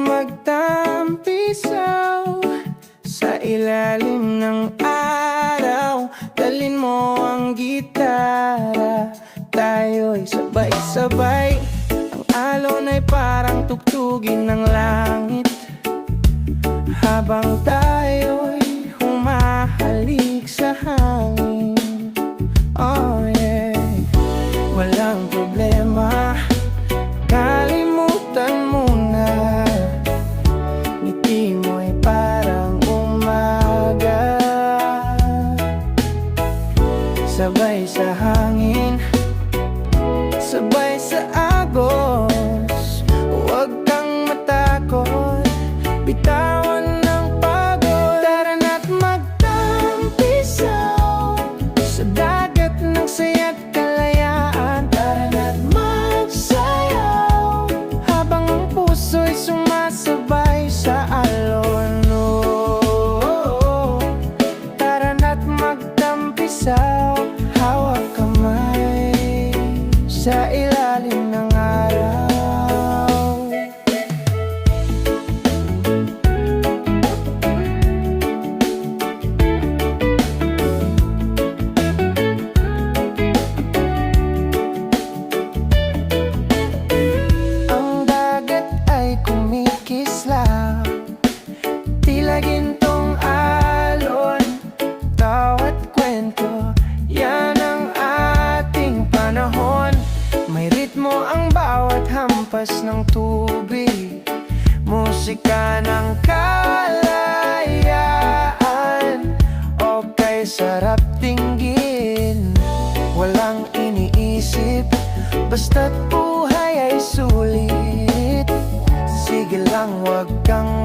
magtampisaw sa ilalim ng araw. Dalin mo ang gitara, tayo'y sabay-sabay. Ang alon ay parang tugtugin ng langit, habang tayo'y humahalik sa hangin. Oh yeah, walang problema, kalimutan mo na. Ngiti mo'y parang umaga, sabay sa hangin, sabay sa agos. Huwag kang matakot, bitawan ng pagod. Tara na't magtampisaw sa dagat ng saya't kalayaan. Tara na't magsayaw habang ang puso'y sumasabay sa alon. Oh, tara na't magtampisaw, hawak kamay sa ilalim ng araw. Ang dagat ay kumikislap, tila gintong alon. Bawat kwento, yan ang ating panahon. May ritmo ang bawat hampas ng tubig, musika ng kalayaan. Okay, sarap tingin, walang iniisip, basta't buhay ay sulit. Sige lang, wag kang